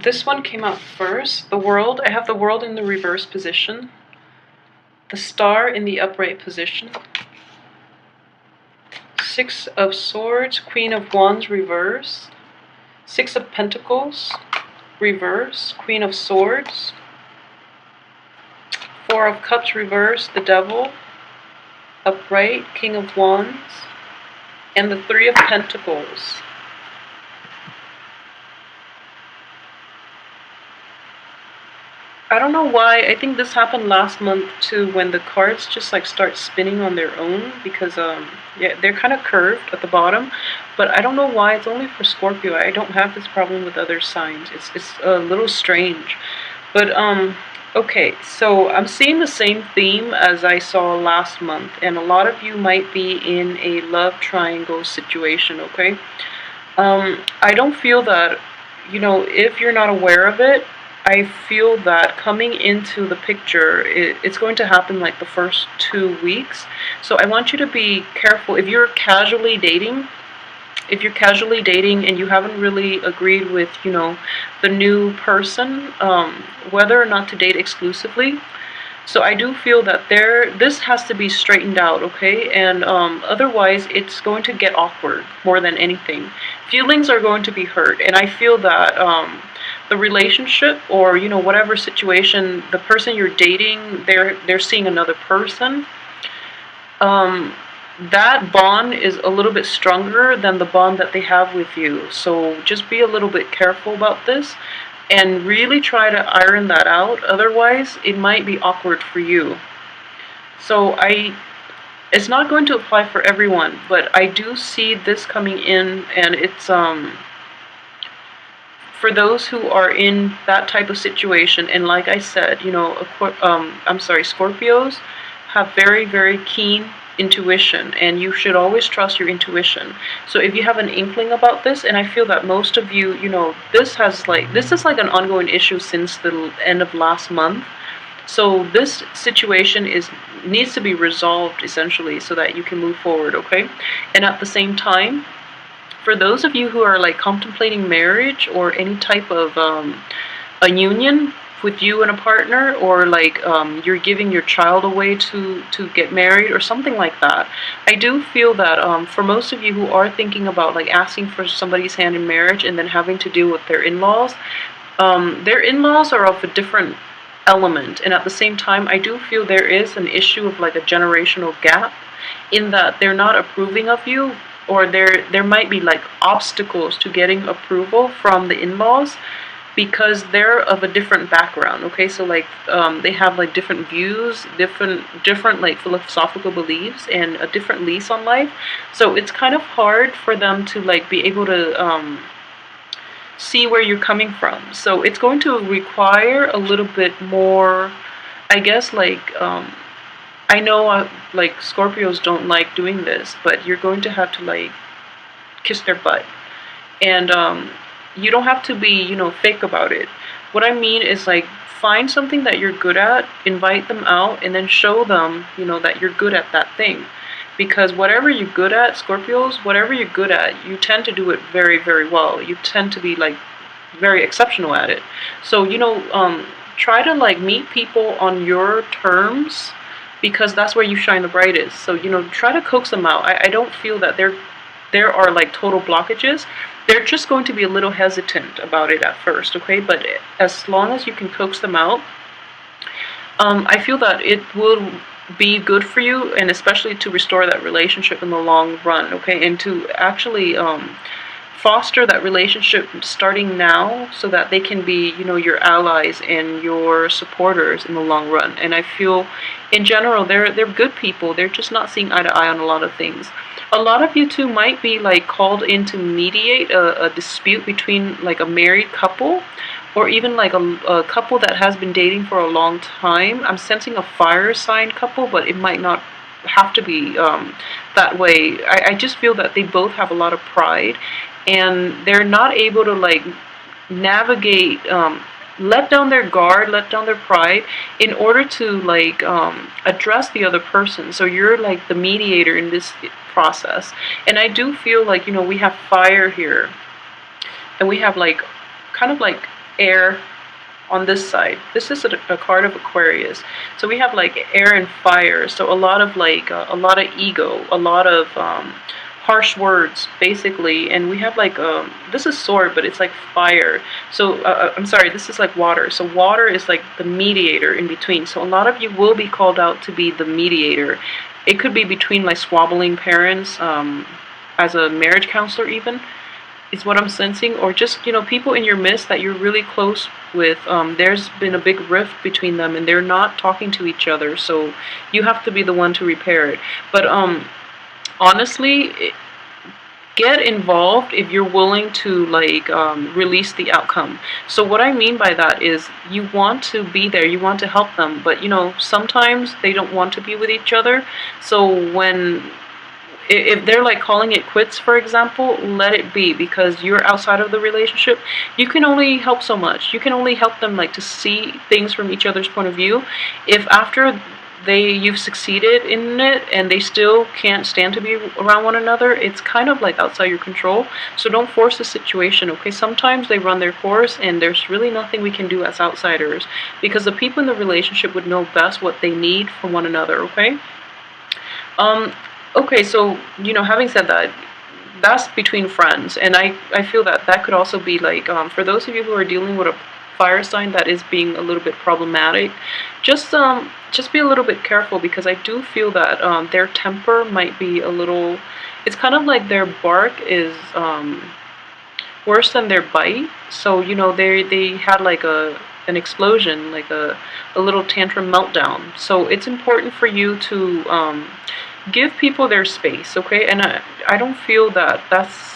This one came out first. The World. I have the World in the reverse position. The Star in the upright position. Six of Swords, Queen of Wands, reverse. Six of Pentacles, reverse. Queen of Swords. Four of Cups, reverse. The Devil, upright. King of Wands. And the Three of Pentacles. I don't know why. I think this happened last month too, when the cards just like start spinning on their own, because yeah, they're kind of curved at the bottom, but I don't know why. It's only for Scorpio. I don't have this problem with other signs. It's a little strange. But okay, so I'm seeing the same theme as I saw last month, and a lot of you might be in a love triangle situation, okay? I don't feel that, if you're not aware of it, I feel that coming into the picture, it's going to happen like the first 2 weeks. So I want you to be careful. If you're casually dating, and you haven't really agreed with, the new person, whether or not to date exclusively. So I do feel that this has to be straightened out, okay? And otherwise, it's going to get awkward more than anything. Feelings are going to be hurt, and I feel that the relationship, or whatever situation, the person you're dating, they're seeing another person. That bond is a little bit stronger than the bond that they have with you. So just be a little bit careful about this, and really try to iron that out. Otherwise, it might be awkward for you. So it's not going to apply for everyone, but I do see this coming in, and it's for those who are in that type of situation. And like I said, Scorpios have very, very keen intuition, and you should always trust your intuition. So if you have an inkling about this, and I feel that most of you, this is like an ongoing issue since the end of last month. So this situation needs to be resolved, essentially, so that you can move forward, okay? And at the same time, for those of you who are like contemplating marriage or any type of a union with you and a partner, or like you're giving your child away to get married or something like that, I do feel that for most of you who are thinking about like asking for somebody's hand in marriage and then having to deal with their in-laws are of a different element. And at the same time, I do feel there is an issue of like a generational gap, in that they're not approving of you, or there might be like obstacles to getting approval from the in-laws, because they're of a different background, okay? So like they have like different views, different like philosophical beliefs, and a different lease on life. So it's kind of hard for them to like be able to see where you're coming from. So it's going to require a little bit more, I guess, like I know like Scorpios don't like doing this, but you're going to have to like kiss their butt. And you don't have to be, fake about it. What I mean is like, find something that you're good at, invite them out, and then show them, that you're good at that thing. Because whatever you're good at, Scorpios, whatever you're good at, you tend to do it very, very well. You tend to be like very exceptional at it. So, try to like meet people on your terms, because that's where you shine the brightest. So, try to coax them out. I don't feel that there are like total blockages. They're just going to be a little hesitant about it at first, okay? But as long as you can coax them out, I feel that it will be good for you, and especially to restore that relationship in the long run, okay? And to actually foster that relationship starting now, so that they can be, your allies and your supporters in the long run. And I feel, in general, they're good people. They're just not seeing eye to eye on a lot of things. A lot of you too might be like called in to mediate a dispute between like a married couple, or even like a couple that has been dating for a long time. I'm sensing a fire sign couple, but it might not have to be that way. I just feel that they both have a lot of pride, and they're not able to like navigate, let down their guard, let down their pride, in order to like address the other person. So you're like the mediator in this process. And I do feel like, we have fire here, and we have like kind of like air on this side. This is a card of Aquarius. So we have like air and fire. So a lot of like a lot of ego, a lot of harsh words basically. And we have like this is sword, but it's like fire. So I'm sorry, this is like water. So water is like the mediator in between. So a lot of you will be called out to be the mediator. It could be between like squabbling parents, as a marriage counselor even, is what I'm sensing, or just, people in your midst that you're really close with. There's been a big rift between them and they're not talking to each other, so you have to be the one to repair it. But honestly, get involved if you're willing to like release the outcome. So what I mean by that is you want to be there, you want to help them, but sometimes they don't want to be with each other. So if they're like calling it quits, for example, let it be, because you're outside of the relationship. You can only help so much. You can only help them like to see things from each other's point of view. If after you've succeeded in it and they still can't stand to be around one another, it's kind of like outside your control. So don't force the situation, okay? Sometimes they run their course and there's really nothing we can do as outsiders, because the people in the relationship would know best what they need from one another, okay? Okay, so, having said that, that's between friends, and I feel that that could also be like, for those of you who are dealing with a fire sign that is being a little bit problematic, just be a little bit careful, because I do feel that their temper might be a little, it's kind of like their bark is worse than their bite. So, they had like an explosion, like a little tantrum meltdown. So it's important for you to give people their space, okay? And I don't feel that that's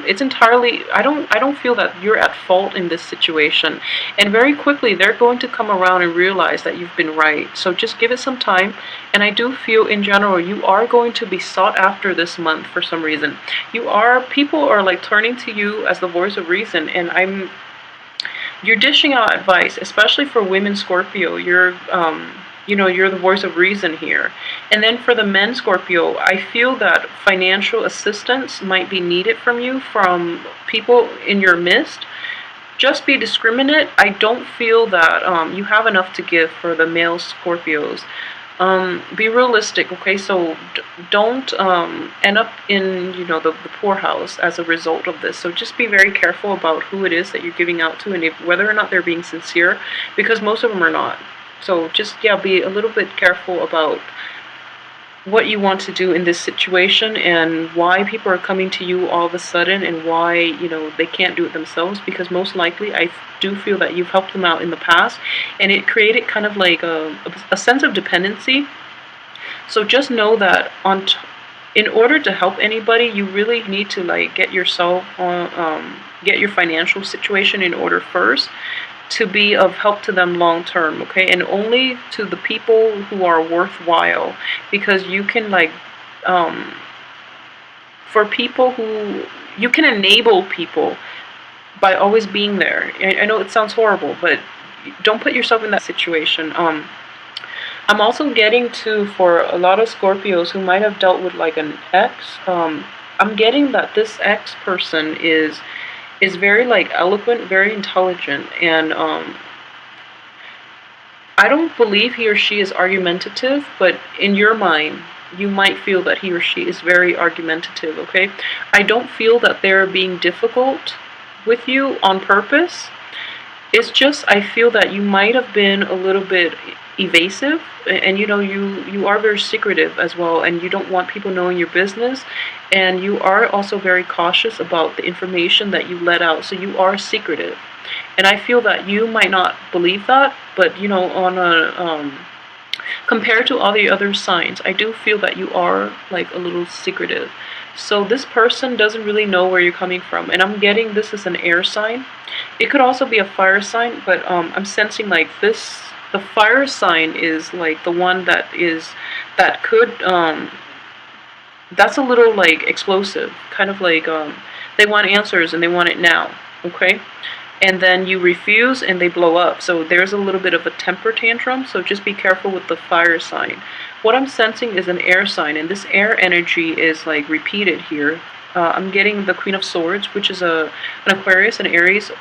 it's entirely, I don't feel that you're at fault in this situation. And very quickly they're going to come around and realize that you've been right. So just give it some time. And I do feel in general you are going to be sought after this month for some reason. People are like turning to you as the voice of reason, and you're dishing out advice, especially for women Scorpio. You're the voice of reason here. And then for the men Scorpio, I feel that financial assistance might be needed from you, from people in your midst. Just be discriminate. I don't feel that you have enough to give for the male Scorpios. Be realistic, okay? So don't end up in, the poorhouse as a result of this. So just be very careful about who it is that you're giving out to, and whether or not they're being sincere, because most of them are not. So just, be a little bit careful about what you want to do in this situation, and why people are coming to you all of a sudden, and why, they can't do it themselves, because most likely I do feel that you've helped them out in the past, and it created kind of like a sense of dependency. So just know that in order to help anybody, you really need to like get yourself get your financial situation in order first, to be of help to them long term, okay? And only to the people who are worthwhile, because you can like for people who you can enable people by always being there. I know it sounds horrible, but don't put yourself in that situation. I'm also getting to, for a lot of Scorpios who might have dealt with like an ex, I'm getting that this ex person is very like eloquent, very intelligent, and I don't believe he or she is argumentative, but in your mind you might feel that he or she is very argumentative, okay? I don't feel that they're being difficult with you on purpose. It's just, I feel that you might have been a little bit evasive, and you are very secretive as well, and you don't want people knowing your business, and you are also very cautious about the information that you let out, so you are secretive. And I feel that you might not believe that, but on a compared to all the other signs, I do feel that you are like a little secretive. So this person doesn't really know where you're coming from, and I'm getting this is an air sign. It could also be a fire sign, but I'm sensing like this. The fire sign is like the one that could that's a little like explosive, kind of like they want answers and they want it now, okay? And then you refuse and they blow up. So there's a little bit of a temper tantrum, so just be careful with the fire sign. What I'm sensing is an air sign, and this air energy is like repeated here. I'm getting the Queen of Swords, which is an Aquarius, an Aries,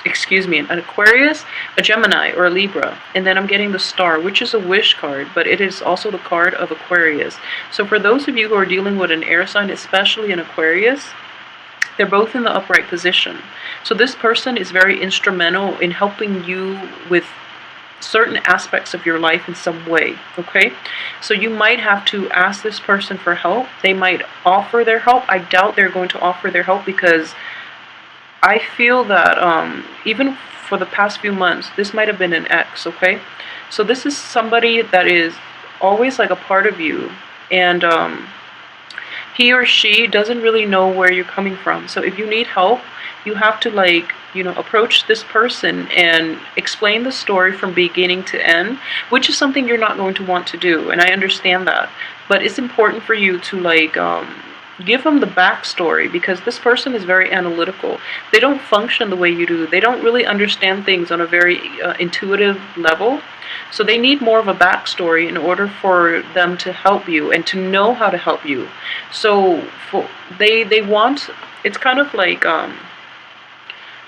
excuse me, an Aquarius, a Gemini, or a Libra. And then I'm getting the Star, which is a wish card, but it is also the card of Aquarius. So for those of you who are dealing with an air sign, especially an Aquarius, they're both in the upright position. So this person is very instrumental in helping you with certain aspects of your life in some way, okay? So you might have to ask this person for help. They might offer their help. I doubt they're going to offer their help because I feel that even for the past few months, this might have been an ex, okay? So this is somebody that is always like a part of you, and he or she doesn't really know where you're coming from. So if you need help, you have to, like, you know, approach this person and explain the story from beginning to end, which is something you're not going to want to do, and I understand that. But it's important for you to, like, give them the backstory, because this person is very analytical. They don't function the way you do. They don't really understand things on a very intuitive level. So they need more of a backstory in order for them to help you and to know how to help you. So they want, it's kind of like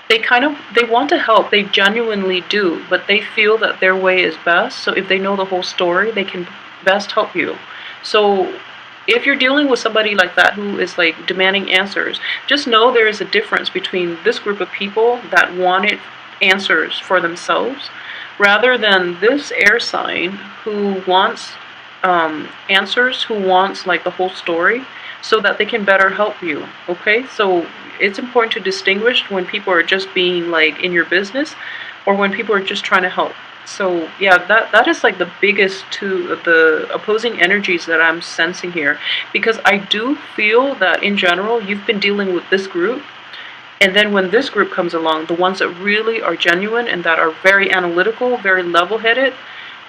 they want to help. They genuinely do, but they feel that their way is best. So if they know the whole story, they can best help you. So if you're dealing with somebody like that who is like demanding answers, just know there is a difference between this group of people that wanted answers for themselves, rather than this air sign who wants answers, who wants like the whole story so that they can better help you, okay? So it's important to distinguish when people are just being like in your business or when people are just trying to help. So yeah, that is like the biggest two of the opposing energies that I'm sensing here, because I do feel that in general you've been dealing with this group, and then when this group comes along, the ones that really are genuine and that are very analytical, very level-headed,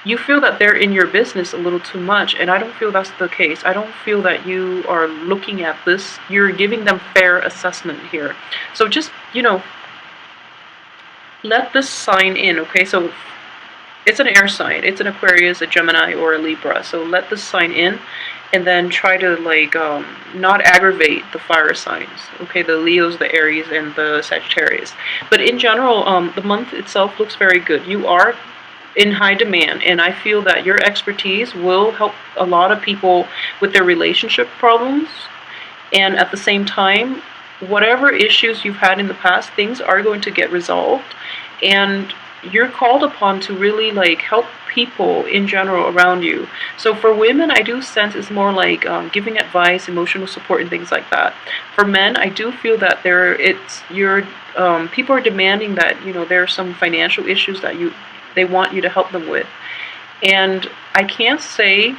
you feel that they're in your business a little too much, and I don't feel that's the case. I don't feel that you are looking at this, you're giving them fair assessment here. So just, you know, let this sign in, okay? So it's an air sign, it's an Aquarius, a Gemini, or a Libra. So let this sign in, and then try to like not aggravate the fire signs, okay, the Leos, the Aries, and the Sagittarius. But in general, the month itself looks very good. You are in high demand, and I feel that your expertise will help a lot of people with their relationship problems. And at the same time, whatever issues you've had in the past, things are going to get resolved, and you're called upon to really like help people in general around you. So for women, I do sense it's more like giving advice, emotional support, and things like that. For men, I do feel that people are demanding that, you know, there are some financial issues that they want you to help them with. And I can't say,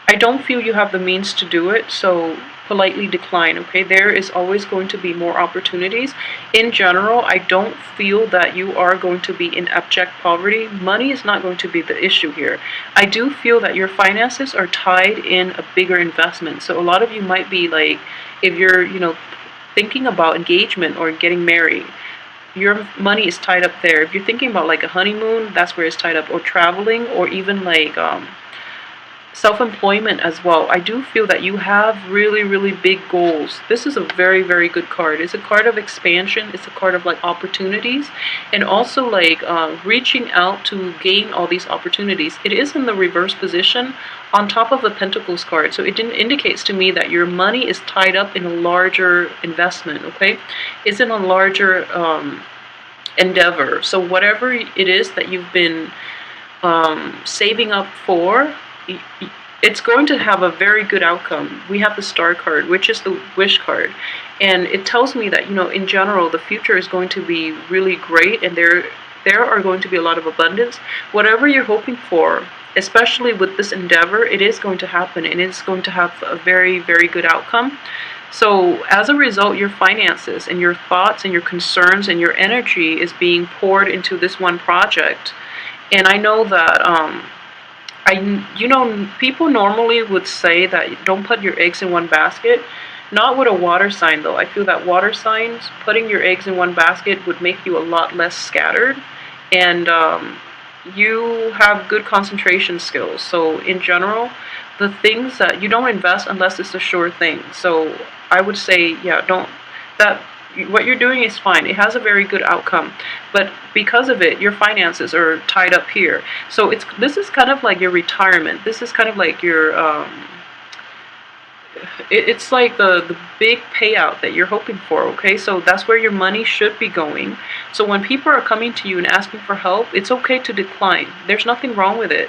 I don't feel you have the means to do it, so politely decline, okay? There is always going to be more opportunities. In general, I don't feel that you are going to be in abject poverty. Money is not going to be the issue here. I do feel that your finances are tied in a bigger investment. So a lot of you might be like, if you're, you know, thinking about engagement or getting married, your money is tied up there. If you're thinking about like a honeymoon, that's where it's tied up, or traveling, or even like self-employment as well. I do feel that you have really, really big goals. This is a very, very good card. It's a card of expansion. It's a card of like opportunities, and also like reaching out to gain all these opportunities. It is in the reverse position on top of the Pentacles card, so it indicates to me that your money is tied up in a larger investment, okay? It's in a larger endeavor. So whatever it is that you've been saving up for, it's going to have a very good outcome. We have the Star card, which is the wish card, and it tells me that, you know, in general the future is going to be really great, and there are going to be a lot of abundance. Whatever you're hoping for, especially with this endeavor, it is going to happen, and it's going to have a very, very good outcome. So as a result, your finances and your thoughts and your concerns and your energy is being poured into this one project. And I know that you know, people normally would say that don't put your eggs in one basket. Not with a water sign, though. I feel that water signs, putting your eggs in one basket would make you a lot less scattered, and you have good concentration skills. So in general, the things that you don't invest unless it's a sure thing. So I would say, yeah, don't, that, what you're doing is fine. It has a very good outcome, but because of it, your finances are tied up here. So this is kind of like your retirement. This is kind of like your it's like the big payout that you're hoping for. Okay, so that's where your money should be going. So when people are coming to you and asking for help, it's okay to decline. There's nothing wrong with it,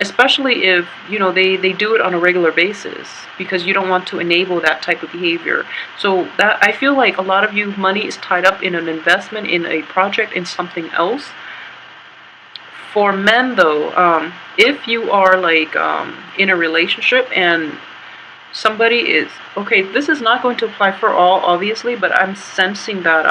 especially if they do it on a regular basis, because you don't want to enable that type of behavior. So that, I feel like a lot of you, money is tied up in an investment, in a project, in something else. For men though, if you are like in a relationship and somebody is, okay, this is not going to apply for all, obviously, but I'm sensing that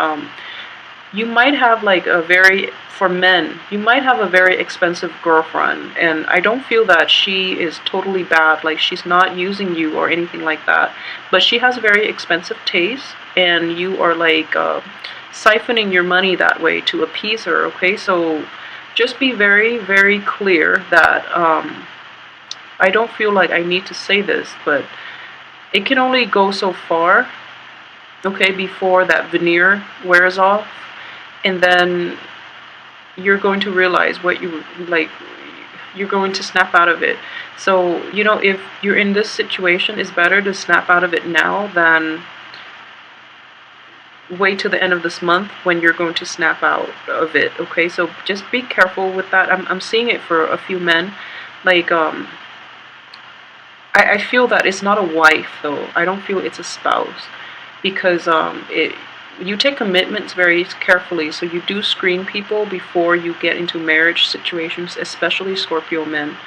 you might have like a very, for men, you might have a very expensive girlfriend, and I don't feel that she is totally bad, like she's not using you or anything like that, but she has very expensive taste, and you are like siphoning your money that way to appease her. Okay, so just be very, very clear that I don't feel like I need to say this, but it can only go so far, okay, before that veneer wears off, and then you're going to realize what you like. You're going to snap out of it. So if you're in this situation, it's better to snap out of it now than wait till the end of this month when you're going to snap out of it. Okay, so just be careful with that. I'm seeing it for a few men, like I feel that it's not a wife though. I don't feel it's a spouse, because you take commitments very carefully. So you do screen people before you get into marriage situations, especially Scorpio men.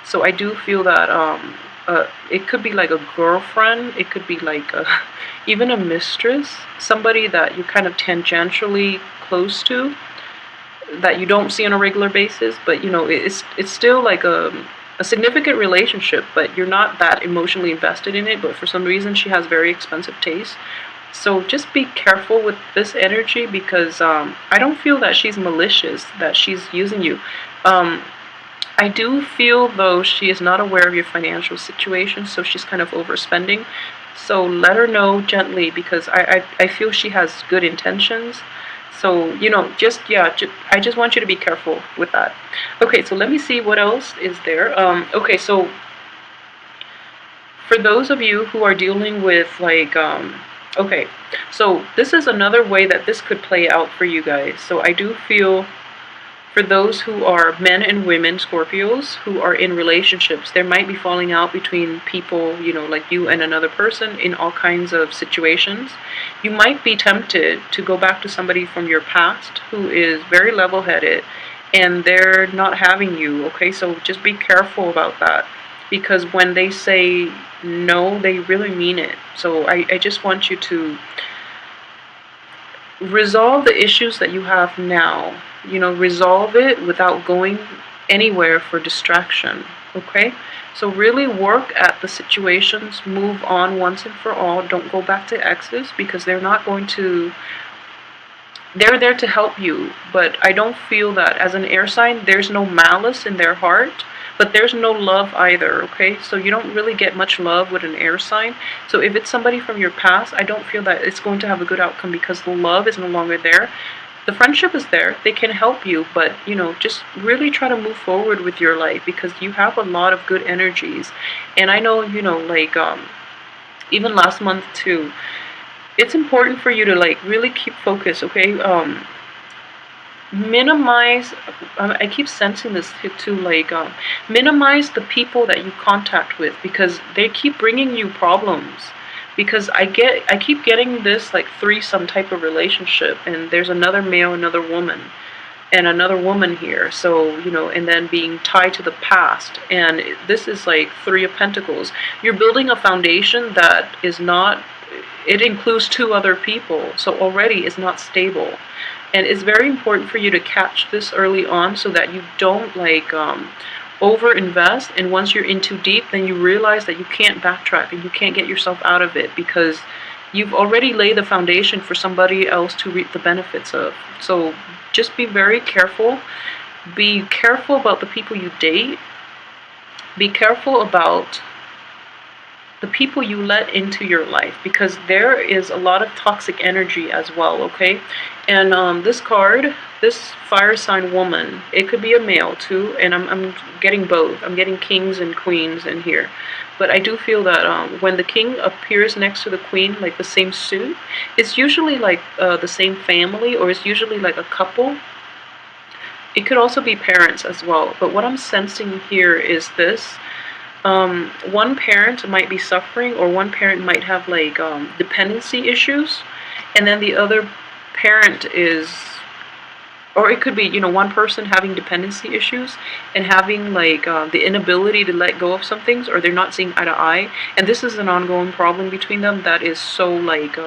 So I do feel that it could be like a girlfriend. It could be like even a mistress, somebody that you're kind of tangentially close to, that you don't see on a regular basis, but it's still like a significant relationship, but you're not that emotionally invested in it, but for some reason she has very expensive taste. So just be careful with this energy, because I don't feel that she's malicious, that she's using you. I do feel though she is not aware of your financial situation, so she's kind of overspending. So let her know gently, because I feel she has good intentions. So, I just want you to be careful with that. Okay, so let me see what else is there. Okay, so for those of you who are dealing with like, okay, so this is another way that this could play out for you guys. So I do feel for those who are men and women, Scorpios, who are in relationships, there might be falling out between people, like you and another person in all kinds of situations. You might be tempted to go back to somebody from your past who is very level-headed, and they're not having you, okay? So just be careful about that, because when they say no, they really mean it. So I just want you to resolve the issues that you have now. Resolve it without going anywhere for distraction, okay? So really work at the situations, move on once and for all. Don't go back to exes, because they're not going to, they're there to help you, but I don't feel that as an air sign, there's no malice in their heart, but there's no love either, okay? So you don't really get much love with an air sign. So if it's somebody from your past, I don't feel that it's going to have a good outcome, because the love is no longer there. The friendship is there, they can help you, but just really try to move forward with your life, because you have a lot of good energies. And I know, like even last month too, it's important for you to like really keep focused, okay? Minimize, I keep sensing this too, like minimize the people that you contact with, because they keep bringing you problems. Because I keep getting this like threesome type of relationship, and there's another male, another woman, and another woman here. So and then being tied to the past, and this is like Three of Pentacles. You're building a foundation that is not, it includes two other people, so already it's not stable. And it's very important for you to catch this early on, so that you don't like over invest, and once you're in too deep, then you realize that you can't backtrack and you can't get yourself out of it, because you've already laid the foundation for somebody else to reap the benefits of. So just be very careful. Be careful about the people you date. Be careful about the people you let into your life, because there is a lot of toxic energy as well, okay? And this card, this fire sign woman, it could be a male too, and I'm getting both. I'm getting kings and queens in here. But I do feel that when the king appears next to the queen, like the same suit, it's usually like the same family, or it's usually like a couple. It could also be parents as well. But what I'm sensing here is this. One parent might be suffering, or one parent might have like dependency issues, and then the other parent is, or it could be, one person having dependency issues and having like the inability to let go of some things, or they're not seeing eye to eye, and this is an ongoing problem between them that is so like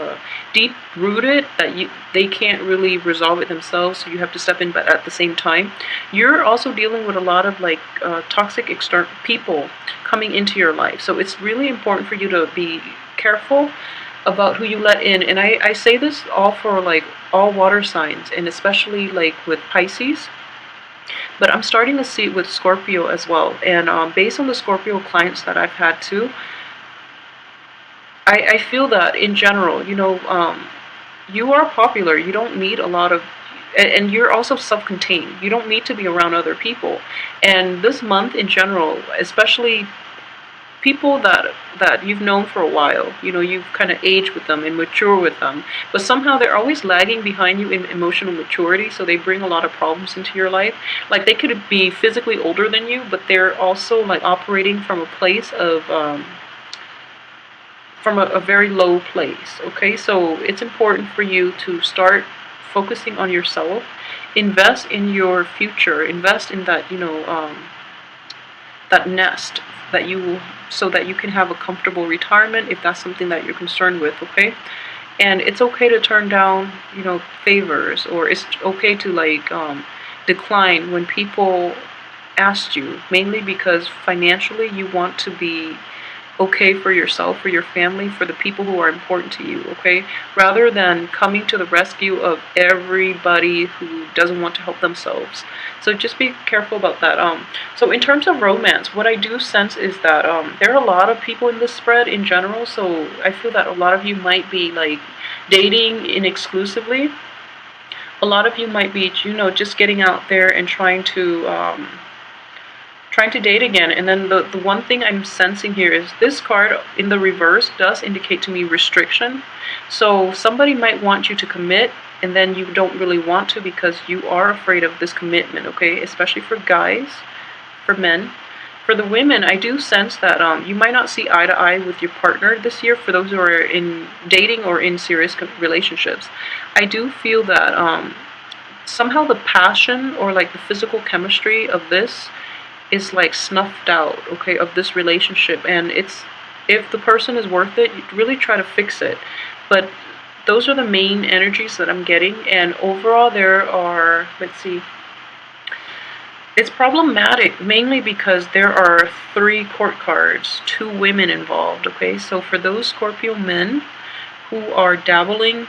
deep rooted that they can't really resolve it themselves, so you have to step in. But at the same time, you're also dealing with a lot of like toxic external people coming into your life, so it's really important for you to be careful about who you let in. And I say this all for like all water signs, and especially like with Pisces, but I'm starting to see it with Scorpio as well. And based on the Scorpio clients that I've had too, I feel that in general, you are popular. You don't need a lot of, and you're also self-contained. You don't need to be around other people. And this month in general, especially people that you've known for a while, you've kind of aged with them and mature with them, but somehow they're always lagging behind you in emotional maturity, so they bring a lot of problems into your life. Like, they could be physically older than you, but they're also like operating from a place of from a very low place, okay? So it's important for you to start focusing on yourself, invest in your future, invest in that, that nest that you, so that you can have a comfortable retirement if that's something that you're concerned with, okay? And it's okay to turn down, favors, or it's okay to like decline when people ask you, mainly because financially you want to be okay for yourself, for your family, for the people who are important to you, okay? Rather than coming to the rescue of everybody who doesn't want to help themselves. So just be careful about that. So in terms of romance, what I do sense is that there are a lot of people in this spread in general, so I feel that a lot of you might be like dating inexclusively. A lot of you might be, just getting out there and trying to date again. And then the one thing I'm sensing here is this card in the reverse does indicate to me restriction. So somebody might want you to commit, and then you don't really want to because you are afraid of this commitment, okay? Especially for guys, for men. For the women, I do sense that you might not see eye to eye with your partner this year, for those who are in dating or in serious relationships. I do feel that somehow the passion or like the physical chemistry of this is like snuffed out, okay, of this relationship. And it's, if the person is worth it, you really try to fix it. But those are the main energies that I'm getting. And overall there are, let's see, it's problematic mainly because there are 3 court cards, 2 women involved, okay? So for those Scorpio men who are dabbling,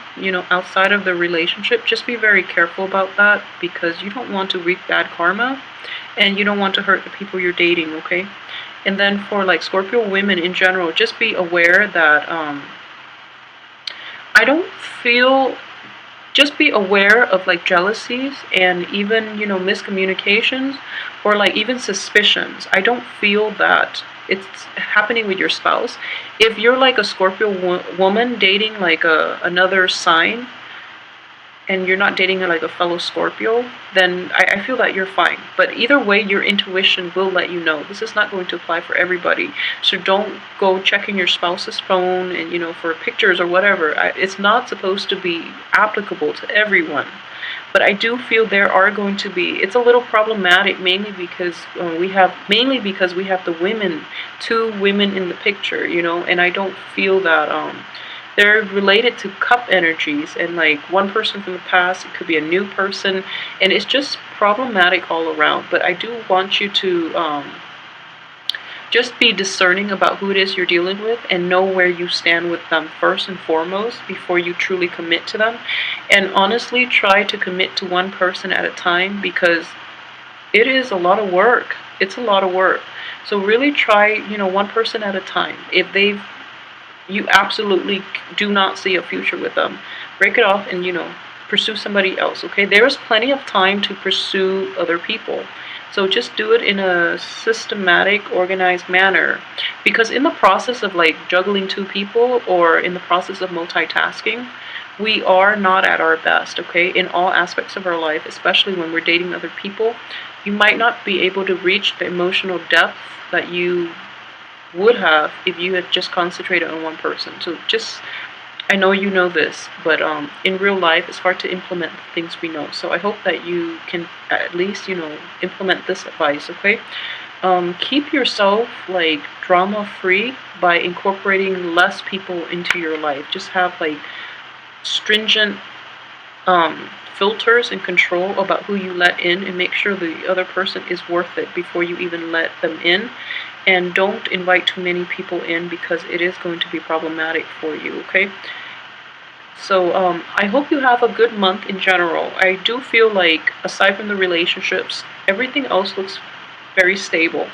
outside of the relationship, just be very careful about that, because you don't want to reap bad karma, and you don't want to hurt the people you're dating, okay? And then for like Scorpio women in general, just be aware that I don't feel, just be aware of like jealousies and even, miscommunications, or like even suspicions. I don't feel that it's happening with your spouse. If you're like a Scorpio woman dating like another sign, and you're not dating like a fellow Scorpio, then I feel that you're fine. But either way, your intuition will let you know. This is not going to apply for everybody. So don't go checking your spouse's phone and, for pictures or whatever. It's not supposed to be applicable to everyone. But I do feel there are going to be, it's a little problematic, mainly because we have the women, 2 women in the picture, and I don't feel that they're related to cup energies, and like one person from the past, it could be a new person, and it's just problematic all around. But I do want you to just be discerning about who it is you're dealing with, and know where you stand with them first and foremost before you truly commit to them. And honestly, try to commit to one person at a time, because it is a lot of work. It's a lot of work. So really try, one person at a time. If they've you absolutely do not see a future with them. Break it off and, pursue somebody else, okay? There is plenty of time to pursue other people. So just do it in a systematic, organized manner. Because in the process of like juggling two people or in the process of multitasking, we are not at our best, okay? In all aspects of our life, especially when we're dating other people, you might not be able to reach the emotional depth that you would have if you had just concentrated on one person. So just, I know you know this, but in real life, it's hard to implement the things we know. So I hope that you can at least, implement this advice, okay? Keep yourself like drama free by incorporating less people into your life. Just have like stringent filters and control about who you let in, and make sure the other person is worth it before you even let them in. And don't invite too many people in because it is going to be problematic for you, okay? So I hope you have a good month in general. I do feel like, aside from the relationships, everything else looks very stable.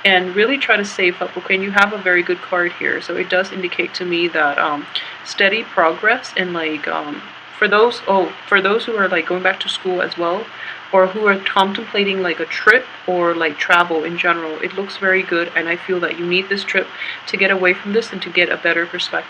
And really try to save up, okay? And you have a very good card here, so it does indicate to me that steady progress, and like for those who are like going back to school as well, or who are contemplating like a trip or like travel in general, it looks very good, and I feel that you need this trip to get away from this and to get a better perspective.